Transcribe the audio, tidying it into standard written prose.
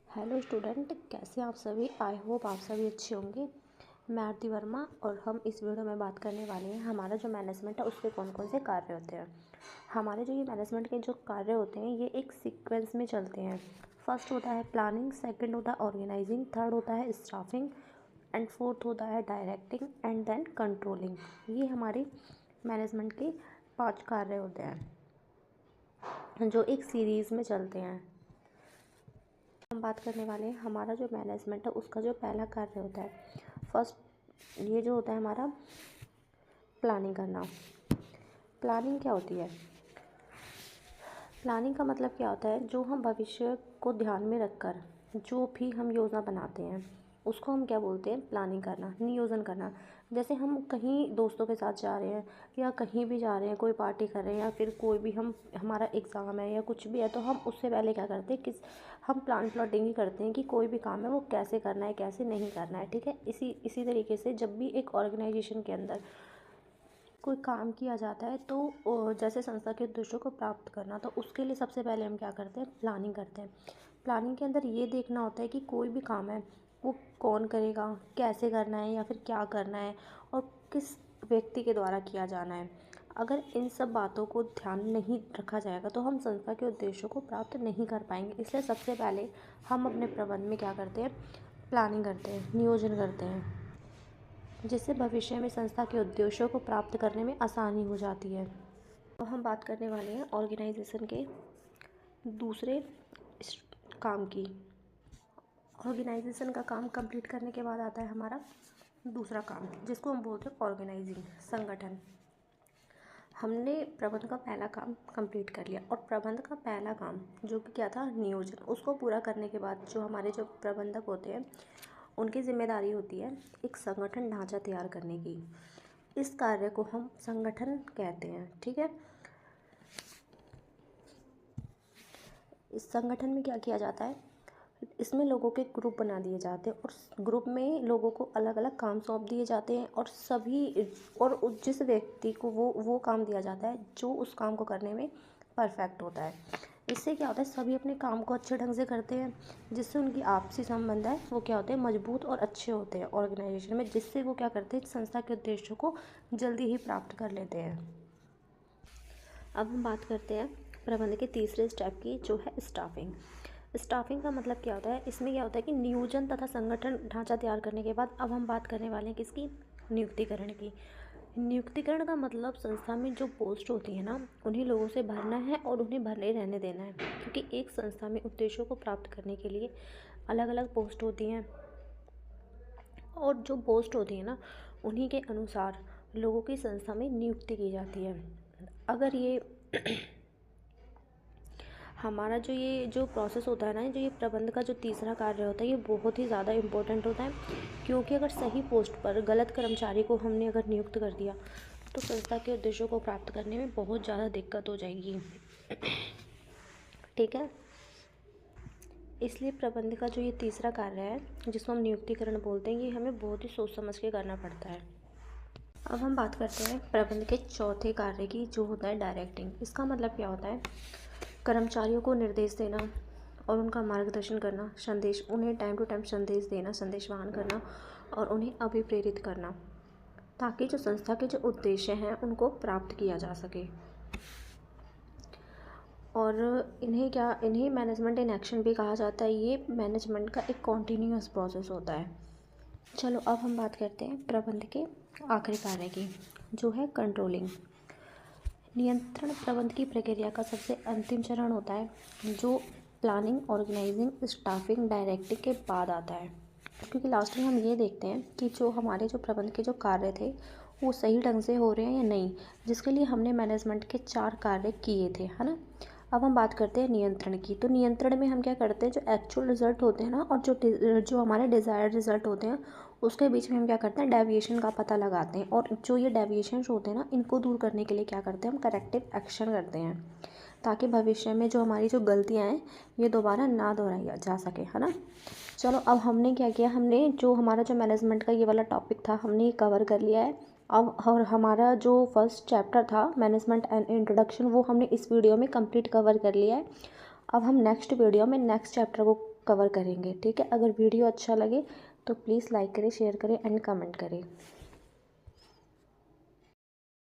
Hello student, कैसे हैं आप सभी। आई होप आप सभी अच्छे होंगे। मैं आरती वर्मा और हम इस वीडियो में बात करने वाले हैं हमारा जो मैनेजमेंट है उसके कौन कौन से कार्य होते हैं। हमारे जो ये मैनेजमेंट के जो कार्य होते हैं ये एक सीक्वेंस में चलते हैं। फर्स्ट होता है प्लानिंग, सेकंड होता है ऑर्गेनाइजिंग, थर्ड होता है स्टाफिंग एंड फोर्थ होता है डायरेक्टिंग एंड देन कंट्रोलिंग। ये हमारे मैनेजमेंट के 5 कार्य होते हैं जो एक सीरीज़ में चलते हैं। हम बात करने वाले हैं हमारा जो मैनेजमेंट है उसका जो पहला कार्य होता है। फर्स्ट ये जो होता है हमारा प्लानिंग करना। प्लानिंग क्या होती है? प्लानिंग का मतलब क्या होता है, जो हम भविष्य को ध्यान में रखकर जो भी हम योजना बनाते हैं उसको हम क्या बोलते हैं? प्लानिंग करना, नियोजन करना। जैसे हम कहीं दोस्तों के साथ जा रहे हैं या कहीं भी जा रहे हैं, कोई पार्टी कर रहे हैं या फिर कोई भी हमारा एग्ज़ाम है या कुछ भी है, तो हम उससे पहले क्या करते हैं, हम प्लाटिंग ही करते हैं कि कोई भी काम है वो कैसे करना है, कैसे नहीं करना है। ठीक है, इसी तरीके से जब भी एक ऑर्गेनाइजेशन के अंदर कोई काम किया जाता है तो जैसे संस्था के उद्देश्यों को प्राप्त करना, तो उसके लिए सबसे पहले हम क्या करते हैं? प्लानिंग करते हैं। प्लानिंग के अंदर ये देखना होता है कि कोई भी काम है वो कौन करेगा, कैसे करना है या फिर क्या करना है और किस व्यक्ति के द्वारा किया जाना है। अगर इन सब बातों को ध्यान नहीं रखा जाएगा तो हम संस्था के उद्देश्यों को प्राप्त नहीं कर पाएंगे। इसलिए सबसे पहले हम अपने प्रबंध में क्या करते हैं? प्लानिंग करते हैं, नियोजन करते हैं, जिससे भविष्य में संस्था के उद्देश्यों को प्राप्त करने में आसानी हो जाती है। तो हम बात करने वाले हैं ऑर्गेनाइजेशन के दूसरे काम की। ऑर्गेनाइजेशन का काम कंप्लीट करने के बाद आता है हमारा दूसरा काम, जिसको हम बोलते हैं ऑर्गेनाइजिंग, संगठन। हमने प्रबंध का पहला काम कंप्लीट कर लिया और प्रबंध का पहला काम जो कि क्या था? नियोजन। उसको पूरा करने के बाद जो हमारे जो प्रबंधक होते हैं उनकी जिम्मेदारी होती है एक संगठन ढांचा तैयार करने की। इस कार्य को हम संगठन कहते हैं। ठीक है, इस संगठन में क्या किया जाता है? इसमें लोगों के ग्रुप बना दिए जाते हैं और ग्रुप में लोगों को अलग अलग काम सौंप दिए जाते हैं और जिस व्यक्ति को वो काम दिया जाता है जो उस काम को करने में परफेक्ट होता है। इससे क्या होता है? सभी अपने काम को अच्छे ढंग से करते हैं, जिससे उनकी आपसी संबंध है वो क्या होते हैं? मजबूत और अच्छे होते हैं ऑर्गेनाइजेशन में, जिससे वो क्या करते हैं? संस्था के उद्देश्यों को जल्दी ही प्राप्त कर लेते हैं। अब हम बात करते हैं प्रबंध के तीसरे स्टेप की, जो है स्टाफिंग। स्टाफिंग का मतलब क्या होता है? इसमें क्या होता है कि नियोजन तथा संगठन ढांचा तैयार करने के बाद अब हम बात करने वाले हैं किसकी? नियुक्तिकरण की। नियुक्तिकरण का मतलब संस्था में जो पोस्ट होती है ना उन्हीं लोगों से भरना है और उन्हें भरने रहने देना है, क्योंकि एक संस्था में उद्देश्यों को प्राप्त करने के लिए अलग अलग पोस्ट होती हैं और जो पोस्ट होती है ना उन्हीं के अनुसार लोगों की संस्था में नियुक्ति की जाती है। अगर ये हमारा जो प्रोसेस होता है ना, जो ये प्रबंध का जो तीसरा कार्य होता है, ये बहुत ही ज़्यादा इम्पोर्टेंट होता है, क्योंकि अगर सही पोस्ट पर गलत कर्मचारी को हमने अगर नियुक्त कर दिया तो संस्था के उद्देश्यों को प्राप्त करने में बहुत ज़्यादा दिक्कत हो जाएगी। ठीक है, इसलिए प्रबंध का जो ये तीसरा कार्य है जिसको हम नियुक्तिकरण बोलते हैं, ये हमें बहुत ही सोच समझ के करना पड़ता है। अब हम बात करते हैं प्रबंध के चौथे कार्य की, जो होता है डायरेक्टिंग। इसका मतलब क्या होता है? कर्मचारियों को निर्देश देना और उनका मार्गदर्शन करना, उन्हें टाइम टू टाइम संदेश देना, संदेशवाहन करना और उन्हें अभिप्रेरित करना, ताकि जो संस्था के जो उद्देश्य हैं उनको प्राप्त किया जा सके। और इन्हें मैनेजमेंट इन एक्शन भी कहा जाता है। ये मैनेजमेंट का एक कॉन्टीन्यूअस प्रोसेस होता है। चलो अब हम बात करते हैं प्रबंध के आखिरी कार्य की, जो है कंट्रोलिंग। नियंत्रण प्रबंध की प्रक्रिया का सबसे अंतिम चरण होता है, जो प्लानिंग, ऑर्गेनाइजिंग, स्टाफिंग, डायरेक्टिंग के बाद आता है। क्योंकि लास्ट में हम ये देखते हैं कि जो हमारे जो प्रबंध के जो कार्य थे वो सही ढंग से हो रहे हैं या नहीं, जिसके लिए हमने मैनेजमेंट के 4 कार्य किए थे, है ना। अब हम बात करते हैं नियंत्रण की। तो नियंत्रण में हम क्या करते हैं? जो एक्चुअल रिजल्ट होते हैं ना और जो हमारे डिज़ायर्ड रिजल्ट होते हैं उसके बीच में हम क्या करते हैं? डेविएशन का पता लगाते हैं, और जो ये डेविएशंस होते हैं ना इनको दूर करने के लिए क्या करते हैं? हम करेक्टिव एक्शन करते हैं, ताकि भविष्य में जो हमारी जो गलतियाँ हैं ये दोबारा ना दोहराई जा सके, है ना। चलो अब हमने क्या किया? हमने जो हमारा जो मैनेजमेंट का ये वाला टॉपिक था हमने ये कवर कर लिया है। अब और हमारा जो फर्स्ट चैप्टर था मैनेजमेंट एंड इंट्रोडक्शन, वो हमने इस वीडियो में कंप्लीट कवर कर लिया है। अब हम नेक्स्ट वीडियो में नेक्स्ट चैप्टर को कवर करेंगे। ठीक है, अगर वीडियो अच्छा लगे तो प्लीज़ लाइक करें, शेयर करें एंड कमेंट करें।